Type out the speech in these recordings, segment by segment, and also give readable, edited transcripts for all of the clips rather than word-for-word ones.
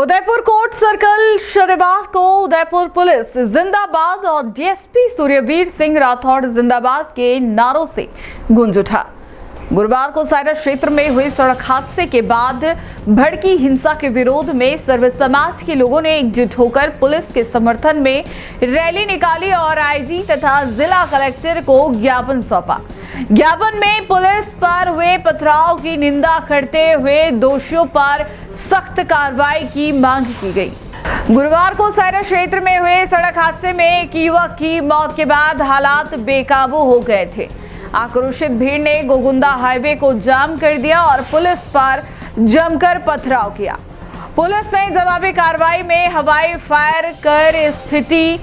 Udaipur court circle शनिवार को Udaipur police जिंदाबाद और डीएसपी सूर्यवीर सिंह राठौड़ जिंदाबाद के नारों से गूंज उठा। गुरुवार को सायरा क्षेत्र में हुए सड़क हादसे के बाद भड़की हिंसा के विरोध में सर्व समाज के लोगों ने एकजुट होकर पुलिस के समर्थन में रैली निकाली और आईजी तथा जिला कलेक्टर को ज्ञापन सौंपा। ज्ञापन में पुलिस पर हुए पथराव की निंदा करते हुए दोषियों पर सख्त कार्रवाई की मांग की गई। गुरुवार को सायरा क्षेत्र में हुए सड़क हादसे में एक युवक की मौत के बाद हालात बेकाबू हो गए थे। आक्रोशित भीड़ ने गोगुंदा हाईवे को जाम कर दिया और पुलिस पर जमकर पथराव किया। पुलिस ने जवाबी कार्रवाई में हवाई फायर कर स्थिति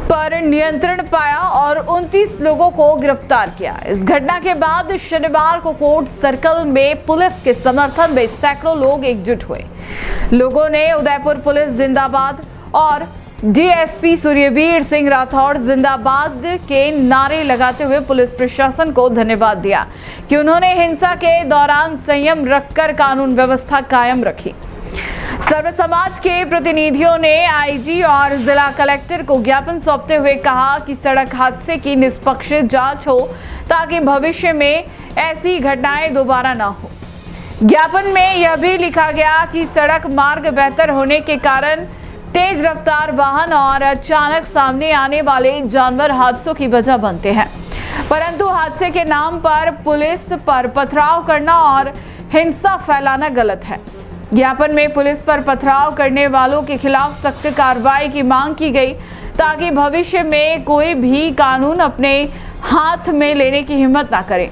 पर नियंत्रण पाया और 29 लोगों को गिरफ्तार किया। इस घटना के बाद शनिवार को कोर्ट सर्कल में पुलिस के समर्थन में सैकड़ों लोग एकजुट हुए। लोगों ने उदयपुर पुलिस जिंदाबाद और डीएसपी सूर्यवीर सिंह राठौड़ जिंदाबाद के नारे लगाते हुए पुलिस प्रशासन को धन्यवाद दिया कि उन्होंने हिंसा के दौरान संयम रखकर कानून व्यवस्था कायम रखी। सर्व समाज के प्रतिनिधियों ने आईजी और जिला कलेक्टर को ज्ञापन सौंपते हुए कहा कि सड़क हादसे की निष्पक्ष जांच हो ताकि भविष्य में ऐसी घटनाएं दोबारा न हो। ज्ञापन में यह भी लिखा गया कि सड़क मार्ग बेहतर होने के कारण तेज रफ्तार वाहन और अचानक सामने आने वाले जानवर हादसों की वजह बनते हैं, परंतु हादसे के नाम पर पुलिस पर पथराव करना और हिंसा फैलाना गलत है। ज्ञापन में पुलिस पर पथराव करने वालों के खिलाफ सख्त कार्रवाई की मांग की गई ताकि भविष्य में कोई भी कानून अपने हाथ में लेने की हिम्मत ना करे।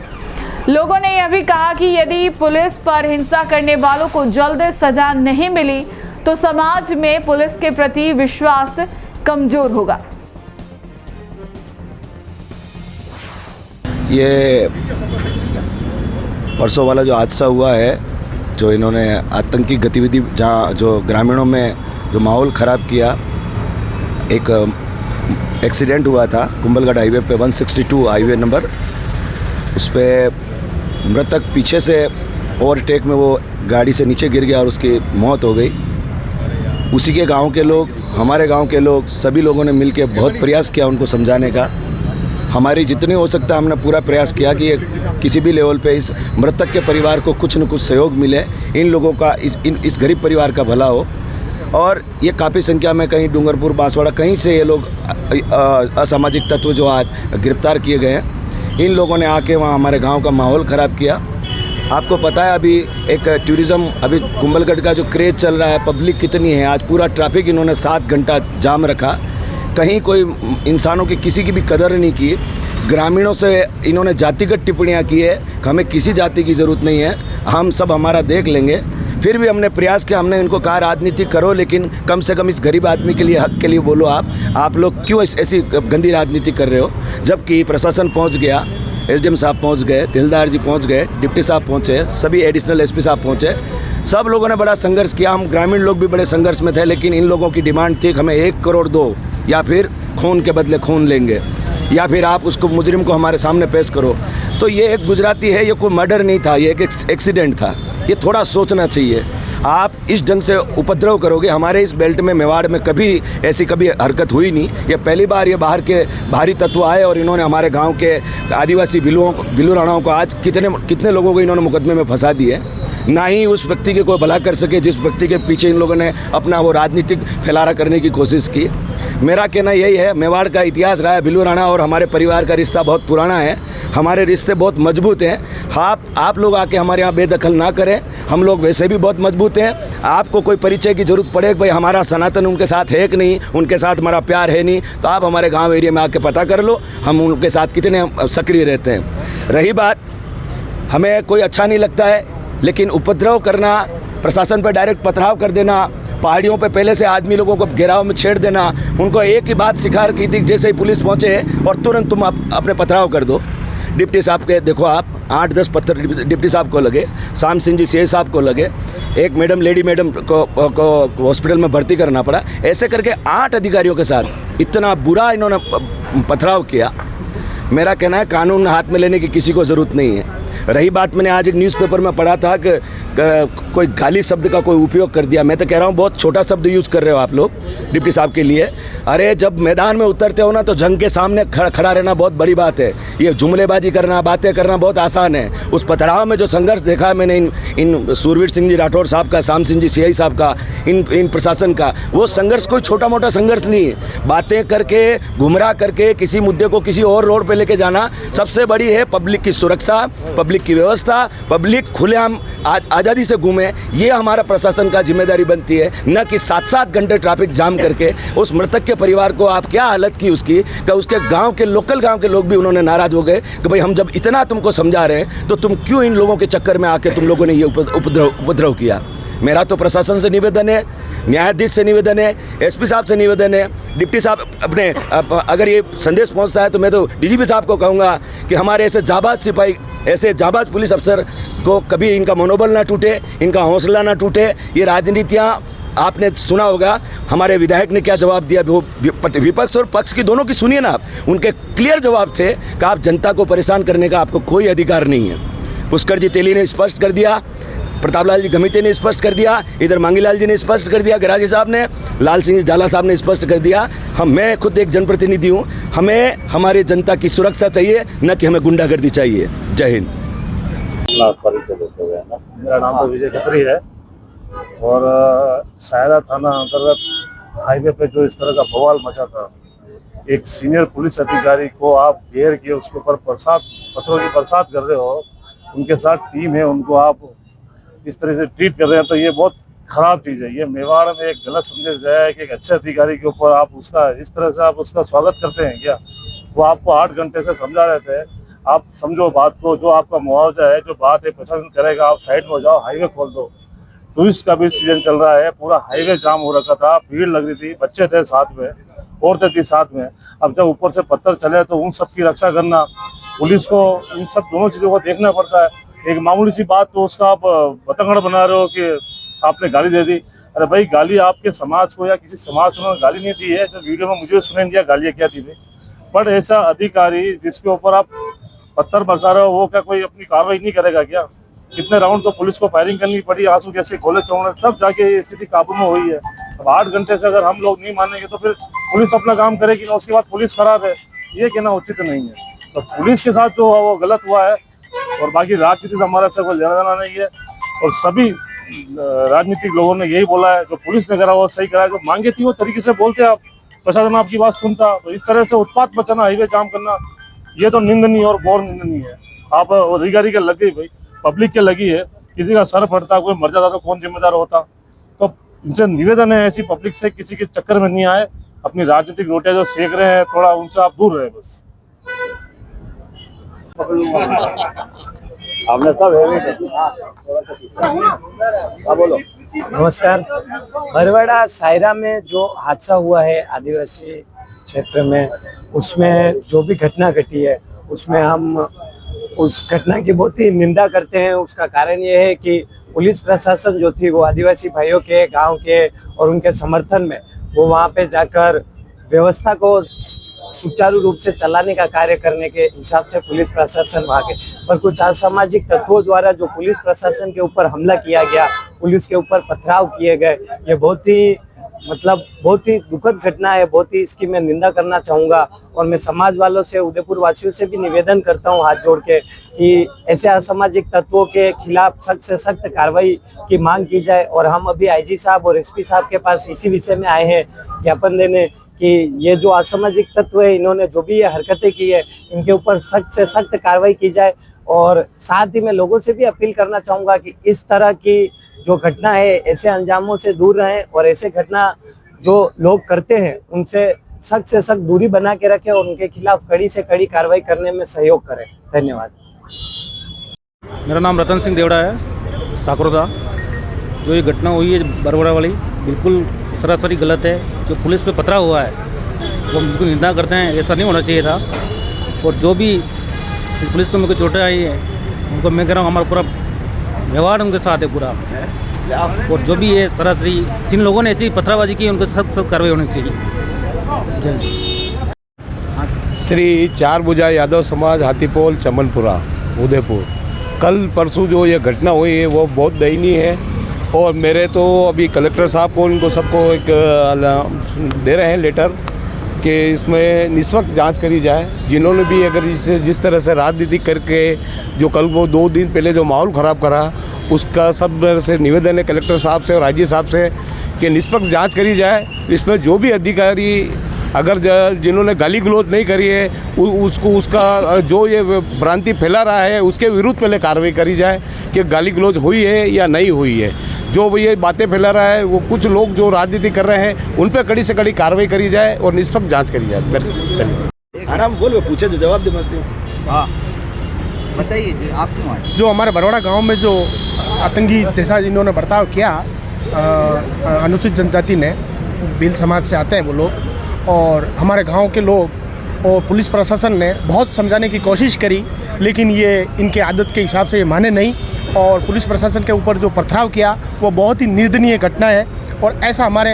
लोगों ने यह भी कहा कि यदि पुलिस पर हिंसा करने वालों को जल्द सजा नहीं मिली तो समाज में पुलिस के प्रति विश्वास कमजोर होगा। ये परसों वाला जो हादसा हुआ है, जो इन्होंने आतंकी गतिविधि जहाँ जो ग्रामीणों में जो माहौल ख़राब किया, एक एक्सीडेंट हुआ था कुंभलगढ़ हाईवे पे 162 हाईवे नंबर। उस पर मृतक पीछे से ओवरटेक में वो गाड़ी से नीचे गिर गया और उसकी मौत हो गई। उसी के गांव के लोग, हमारे गांव के लोग, सभी लोगों ने मिलकर बहुत प्रयास किया उनको समझाने का। हमारी जितनी हो सकता हमने पूरा प्रयास किया कि किसी भी लेवल पे इस मृतक के परिवार को कुछ न कुछ सहयोग मिले, इन लोगों का इस गरीब परिवार का भला हो। और ये काफ़ी संख्या में कहीं डूंगरपुर, बांसवाड़ा, कहीं से ये लोग असामाजिक तत्व जो आज गिरफ्तार किए गए हैं, इन लोगों ने आके वहाँ हमारे गाँव का माहौल ख़राब किया। आपको पता है अभी एक टूरिज़्म, अभी कुंभलगढ़ का जो क्रेज़ चल रहा है, पब्लिक कितनी है, आज पूरा ट्रैफिक इन्होंने 7 घंटा जाम रखा। कहीं कोई इंसानों की किसी की भी कदर नहीं की। ग्रामीणों से इन्होंने जातिगत टिप्पणियां की है, हमें किसी जाति की ज़रूरत नहीं है, हम सब हमारा देख लेंगे। फिर भी हमने प्रयास किया, हमने इनको कहा राजनीति करो, लेकिन कम से कम इस गरीब आदमी के लिए, हक के लिए बोलो। आप लोग क्यों ऐसी गंदी राजनीति कर रहे हो? जबकि प्रशासन पहुँच गया, एसडीएम साहब पहुंच गए, तहसीलदार जी पहुंच गए, डिप्टी साहब पहुंचे, सभी एडिशनल एसपी साहब पहुंचे। सब लोगों ने बड़ा संघर्ष किया। हम ग्रामीण लोग भी बड़े संघर्ष में थे, लेकिन इन लोगों की डिमांड थी कि हमें 1 करोड़ दो, या फिर खून के बदले खून लेंगे, या फिर आप उसको मुजरिम को हमारे सामने पेश करो। तो ये एक गुजराती है, ये कोई मर्डर नहीं था, ये एक एक्सीडेंट था। ये थोड़ा सोचना चाहिए। आप इस ढंग से उपद्रव करोगे, हमारे इस बेल्ट में, मेवाड़ में कभी ऐसी हरकत हुई नहीं। ये पहली बार ये बाहर के भारी तत्व आए और इन्होंने हमारे गांव के आदिवासी भिल्लू राणाओं को आज कितने लोगों को इन्होंने मुकदमे में फंसा दिए। ना ही उस व्यक्ति के कोई भला कर सके जिस व्यक्ति के पीछे इन लोगों ने अपना वो राजनीतिक फैलारा करने की कोशिश की। मेरा कहना यही है, मेवाड़ का इतिहास रहा है, भिल्लू राणा और हमारे परिवार का रिश्ता बहुत पुराना है, हमारे रिश्ते बहुत मजबूत हैं। आप लोग आके हमारे यहाँ बेदखल ना करें, हम लोग वैसे भी बहुत मजबूत हैं। आपको कोई परिचय की ज़रूरत पड़े, भाई हमारा सनातन उनके साथ है कि नहीं, उनके साथ हमारा प्यार है नहीं, तो आप हमारे गाँव एरिया में आके पता कर लो हम उनके साथ कितने सक्रिय रहते हैं। रही बात, हमें कोई अच्छा नहीं लगता है, लेकिन उपद्रव करना, प्रशासन पर डायरेक्ट पथराव कर देना, पहाड़ियों पे पहले से आदमी लोगों को घेराव में छेड़ देना, उनको एक ही बात सिखा रखी थी, जैसे ही पुलिस पहुंचे और तुरंत तुम अपने पथराव कर दो। डिप्टी साहब के देखो आप 8-10 पत्थर डिप्टी साहब को लगे, शाम सिंह जी सीए साहब को लगे, एक लेडी मैडम को हॉस्पिटल में भर्ती करना पड़ा। ऐसे करके 8 अधिकारियों के साथ इतना बुरा इन्होंने पथराव किया। मेरा कहना है कानून हाथ में लेने की किसी को ज़रूरत नहीं है। रही बात, मैंने आज एक न्यूज़पेपर में पढ़ा था कि कोई गाली शब्द का कोई उपयोग कर दिया। मैं तो कह रहा हूँ बहुत छोटा शब्द यूज़ कर रहे हो आप लोग डिप्टी साहब के लिए। अरे जब मैदान में उतरते हो ना तो जंग के सामने खड़ा रहना बहुत बड़ी बात है। ये जुमलेबाजी करना, बातें करना बहुत आसान है। उस पथराव में जो संघर्ष देखा है मैंने इन सूरवीर सिंह जी राठौर साहब का, शाम सिंह जी सीआई साहब का, इन प्रशासन का, वो संघर्ष कोई छोटा मोटा संघर्ष नहीं है। बातें करके, गुमराह करके किसी मुद्दे को किसी और रोड पे लेके जाना सबसे बड़ी है पब्लिक की सुरक्षा, पब्लिक की व्यवस्था, पब्लिक खुलेआम आज़ादी से घूमे, ये हमारा प्रशासन का जिम्मेदारी बनती है। न कि 7-7 घंटे ट्रैफिक जाम करके उस मृतक के परिवार को आप क्या हालत की उसकी, कि उसके गांव के लोकल गांव के लोग भी उन्होंने नाराज़ हो गए कि भाई हम जब इतना तुमको समझा रहे हैं तो तुम क्यों इन लोगों के चक्कर में आके तुम लोगों ने ये उपद्रव किया। मेरा तो प्रशासन से निवेदन है, न्यायाधीश से निवेदन है, एसपी साहब से निवेदन है, डिप्टी साहब अपने अगर ये संदेश पहुंचता है तो मैं तो डीजीपी साहब को कहूँगा कि हमारे ऐसे जाबाज सिपाही, ऐसे जाबाज पुलिस अफसर को कभी इनका मनोबल ना टूटे, इनका हौसला ना टूटे। ये राजनीतियाँ आपने सुना होगा, हमारे विधायक ने क्या जवाब दिया, वो विपक्ष और पक्ष की दोनों की सुनिए ना आप, उनके क्लियर जवाब थे कि आप जनता को परेशान करने का आपको कोई अधिकार नहीं है। पुष्कर जी तेली ने स्पष्ट कर दिया, प्रताप लाल जी गमीते ने स्पष्ट कर दिया, इधर मांगीलाल जी ने स्पष्ट कर दिया, गराजी साहब ने, लाल सिंह झाला साहब ने स्पष्ट कर दिया। मैं खुद एक जनप्रतिनिधि हूँ, हमें हमारी जनता की सुरक्षा चाहिए, न कि हमें गुंडागर्दी चाहिए। जय हिंद। मेरा नाम तो विजय खत्री है और सायरा थाना अंतर्गत हाईवे पे जो इस तरह का बवाल मचा था, एक सीनियर पुलिस अधिकारी को आप घेर के उसके ऊपर पत्थरों की बरसात कर रहे हो, उनके साथ टीम है, उनको आप इस तरह से ट्रीट कर रहे हैं, तो ये बहुत खराब चीज़ है। ये मेवाड़ में एक गलत संदेश गया है कि एक अच्छे अधिकारी के ऊपर आप उसका इस तरह से आप उसका स्वागत करते हैं क्या। वो आपको 8 घंटे से समझा रहे थे, आप समझो बात को, जो आपका मुआवजा है, जो बात है प्रशासन करेगा, आप साइड में हो जाओ, हाईवे खोल दो। टूरिस्ट का भी सीजन चल रहा है, पूरा हाईवे जाम हो रखा था, भीड़ लग रही थी, बच्चे थे साथ में, औरतें थी साथ में। अब जब ऊपर से पत्थर चले तो उन सब की रक्षा करना, पुलिस को इन सब दोनों चीज़ों को देखना पड़ता है। एक मामूली सी बात तो उसका आप बतंगड़ बना रहे हो कि आपने गाली दे दी। अरे भाई, गाली आपके समाज को या किसी समाज को गाली नहीं दी है, जो वीडियो में मुझे सुनाई दिया गालियाँ क्या थी। पर ऐसा अधिकारी जिसके ऊपर आप पत्थर बरसा रहे हो, वो क्या कोई अपनी कार्रवाई नहीं करेगा क्या। कितने राउंड तो पुलिस को फायरिंग करनी पड़ी, आंसू कैसे खोले चौड़े, तब जाके ये स्थिति काबू में हुई है। अब 8 घंटे से अगर हम लोग नहीं मानेंगे तो फिर पुलिस अपना काम करेगी ना, उसके बाद पुलिस खराब है, ये कहना उचित नहीं है। तो पुलिस के साथ जो वो गलत हुआ है, और बाकी राजनीति से हमारा से कोई लेना देना नहीं है। और सभी राजनीतिक लोगों ने यही बोला है, जो पुलिस ने करा वो सही करा है, जो मांगे थी वो तरीके से बोलते आप, प्रशासन आपकी बात सुनता। तो इस तरह से उत्पात मचाना, हाईवे जाम करना, ये तो निंदनीय और बहुत निंदनीय है। आप अधिकारी के लग गई भाई, पब्लिक के लगी है, किसी का सर फटता, कोई मर जाता तो कौन जिम्मेदार होता। तो इनसे निवेदन है, ऐसी पब्लिक से किसी के चक्कर में नहीं आए, अपनी राजनीतिक रोटियां जो सेक रहे हैं थोड़ा उनसे आप दूर रहे बस। आपने सब बोलो। नमस्कार। बरवाड़ा सायरा में जो हादसा हुआ है आदिवासी क्षेत्र में, उसमें जो भी घटना घटी है, उसमें हम उस घटना की बहुत ही निंदा करते हैं। उसका कारण ये है कि पुलिस प्रशासन जो थी वो आदिवासी भाइयों के, गांव के और उनके समर्थन में वो वहां पे जाकर व्यवस्था को सुचारू रूप से चलाने का कार्य करने के हिसाब से पुलिस प्रशासन वहाँ के, पर कुछ असामाजिक तत्वों द्वारा जो पुलिस प्रशासन के ऊपर हमला किया गया, पुलिस के ऊपर पथराव किए गए, ये बहुत ही दुखद घटना है। बहुत ही इसकी मैं निंदा करना चाहूँगा और मैं समाज वालों से, उदयपुर वासियों से भी निवेदन करता हूँ हाथ जोड़ के कि ऐसे असामाजिक तत्वों के खिलाफ सख्त से सख्त कार्रवाई की मांग की जाए। और हम अभी आईजी साहब और एसपी साहब के पास इसी विषय में आए हैं ज्ञापन देने कि ये जो असामाजिक तत्व है, इन्होंने जो भी ये हरकतें की है, इनके ऊपर सख्त से सख्त कार्रवाई की जाए। और साथ ही मैं लोगों से भी अपील करना चाहूँगा कि इस तरह की जो घटना है, ऐसे अंजामों से दूर रहें और ऐसे घटना जो लोग करते हैं उनसे सख्त से सख्त दूरी बना के रखें और उनके खिलाफ कड़ी से कड़ी कार्रवाई करने में सहयोग करें। धन्यवाद। मेरा नाम रतन सिंह देवड़ा है, साकरोदा। जो ये घटना हुई है बरवाड़ा वाली, बिल्कुल सरासरी गलत है। जो पुलिस पे पथरा हुआ है वो हम बिल्कुल निंदा करते हैं, ऐसा नहीं होना चाहिए था। और जो भी पुलिस को मेरे को चोटें आई है, उनको मैं कह रहा हूँ हमारा पूरा व्यवहार उनके साथ है पूरा। और जो भी है सरासरी, जिन लोगों ने ऐसी पथराबाजी की, उनको सख्त सख्त कार्रवाई होनी चाहिए। जय। श्री चार भुजा यादव समाज हाथीपोल चमनपुरा उदयपुर। कल परसों जो ये घटना हुई है वो बहुत दयनीय है। और मेरे तो अभी कलेक्टर साहब को इनको सबको एक दे रहे हैं लेटर कि इसमें निष्पक्ष जांच करी जाए। जिन्होंने भी अगर जिस तरह से राजनीति करके जो कल वो 2 दिन पहले जो माहौल ख़राब करा, उसका सब से निवेदन है कलेक्टर साहब से और आईजी साहब से कि निष्पक्ष जांच करी जाए। इसमें जो भी अधिकारी अगर जिन्होंने गाली गलौज नहीं करी है उसको उसका जो ये भ्रांति फैला रहा है उसके विरुद्ध पहले कार्रवाई करी जाए कि गाली गलौज हुई है या नहीं हुई है। जो ये बातें फैला रहा है वो कुछ लोग जो राजनीति कर रहे हैं उन पर कड़ी से कड़ी कार्रवाई करी जाए और निष्पक्ष जांच करी जाए। आराम बोल, पूछे तो जवाब दे मस्ती। हाँ बताइए आप क्यों आए? जो हमारे बरौड़ा गांव में जो आतंकी जैसा इन्होंने बर्ताव किया, अनुसूचित जनजाति ने, भील समाज से आते हैं वो लोग, और हमारे गांव के लोग और पुलिस प्रशासन ने बहुत समझाने की कोशिश करी, लेकिन ये इनके आदत के हिसाब से ये माने नहीं और पुलिस प्रशासन के ऊपर जो पथराव किया वो बहुत ही निंदनीय घटना है। और ऐसा हमारे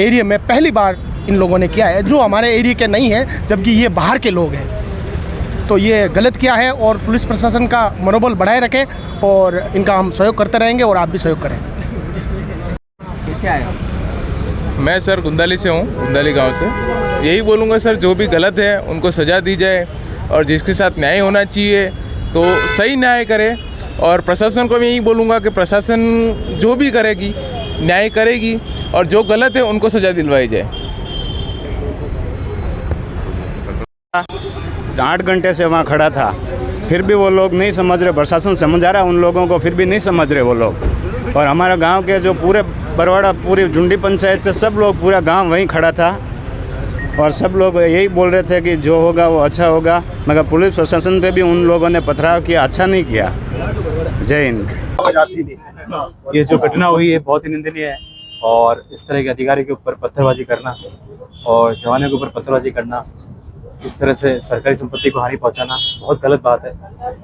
एरिया में पहली बार इन लोगों ने किया है, जो हमारे एरिया के नहीं हैं जबकि ये बाहर के लोग हैं। तो ये गलत किया है और पुलिस प्रशासन का मनोबल बढ़ाए रखें और इनका हम सहयोग करते रहेंगे और आप भी सहयोग करें। कैसे आए हो? मैं सर गुंदाली से हूँ, गुंदाली गांव से। यही बोलूँगा सर, जो भी गलत है उनको सज़ा दी जाए और जिसके साथ न्याय होना चाहिए तो सही न्याय करे। और प्रशासन को मैं यही बोलूँगा कि प्रशासन जो भी करेगी न्याय करेगी और जो गलत है उनको सज़ा दिलवाई जाए। 8 घंटे से वहाँ खड़ा था, फिर भी वो लोग नहीं समझ रहे। प्रशासन समझा रहा है उन लोगों को, फिर भी नहीं समझ रहे वो लोग। और हमारा गांव के जो पूरे बरवाड़ा, पूरी झुंडी पंचायत से सब लोग, पूरा गांव वहीं खड़ा था और सब लोग यही बोल रहे थे कि जो होगा वो अच्छा होगा। मगर पुलिस प्रशासन पे भी उन लोगों ने पथराव किया, अच्छा नहीं किया। जय हिंद। ये जो घटना हुई है बहुत ही निंदनीय है और इस तरह के अधिकारी के ऊपर पत्थरबाजी करना और जवानों के ऊपर पत्थरबाजी करना, इस तरह से सरकारी संपत्ति को हानि पहुंचाना बहुत गलत बात है।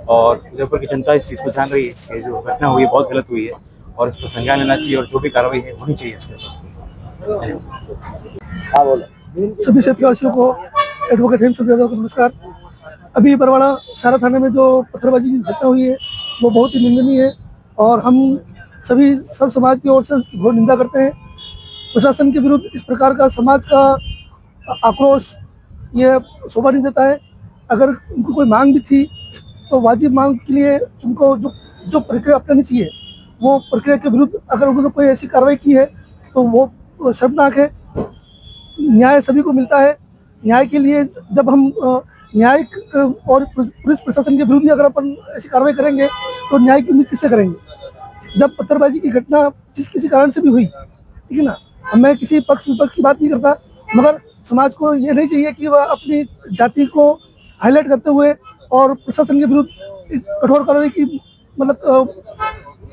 और उदयपुर की जनता इस चीज़ को जान रही है कि जो घटना हुई है बहुत गलत हुई है और इस पर संज्ञान लेना चाहिए और जो भी कार्रवाई है होनी चाहिए इसके ऊपर। हाँ बोलो। सभी क्षेत्रवासियों को एडवोकेट हेमचंद्र यादव को नमस्कार। अभी बरवाड़ा सारा थाने में जो पत्थरबाजी की घटना हुई है वो बहुत ही निंदनीय है और हम सभी सब समाज की ओर से उसकी घोर निंदा करते हैं। प्रशासन के विरुद्ध इस प्रकार का समाज का आक्रोश ये शोभा नहीं देता है। अगर उनको कोई मांग भी थी तो वाजिब मांग के लिए उनको जो प्रक्रिया अपनानी चाहिए वो प्रक्रिया के विरुद्ध अगर उन्होंने कोई ऐसी कार्रवाई की है तो वो शर्मनाक है। न्याय सभी को मिलता है। न्याय के लिए जब हम न्यायिक और पुलिस प्रशासन के विरुद्ध अगर अपन ऐसी कार्रवाई करेंगे तो न्याय की उम्मीद किससे करेंगे। जब पत्थरबाजी की घटना जिस किसी कारण से भी हुई, ठीक है ना, मैं किसी पक्ष विपक्ष की बात नहीं करता, मगर समाज को ये नहीं चाहिए कि वह अपनी जाति को हाईलाइट करते हुए और प्रशासन के विरुद्ध कठोर कार्रवाई की मतलब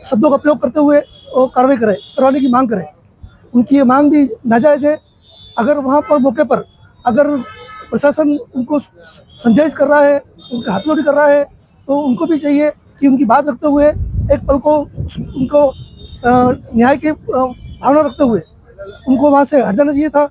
शब्दों का प्रयोग करते हुए कार्रवाई करवाने की मांग करें। उनकी ये मांग भी नाजायज़ है। अगर वहाँ पर मौके पर अगर प्रशासन उनको संजाइश कर रहा है, उनके हाथजोड़ी कर रहा है, तो उनको भी चाहिए कि उनकी बात रखते हुए एक पल को उनको न्याय की भावना रखते हुए उनको वहाँ से हट जाना चाहिए था।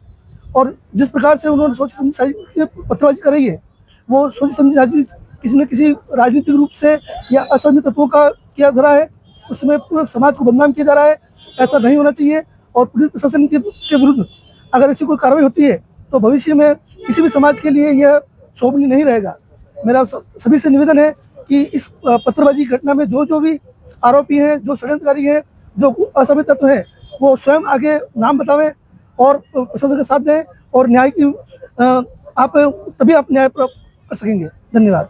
और जिस प्रकार से उन्होंने सोची समझी पत्थरबाजी कर रही है वो सोची समझी किसी न किसी राजनीतिक रूप से या असहमत तत्वों का किया जा रहा है, उसमें पूरे समाज को बदनाम किया जा रहा है। ऐसा नहीं होना चाहिए। और पुलिस प्रशासन के विरुद्ध अगर ऐसी कोई कार्रवाई होती है तो भविष्य में किसी भी समाज के लिए यह शोभनीय नहीं रहेगा। मेरा सभी से निवेदन है कि इस पत्थरबाजी घटना में जो भी आरोपी हैं, जो षड्यंत्रकारी हैं, जो असहमत तत्व हैं, वो स्वयं आगे नाम बतावें और प्रशासन का साथ दें और न्याय की आप तभी आप न्याय प्राप्त कर सकेंगे। धन्यवाद।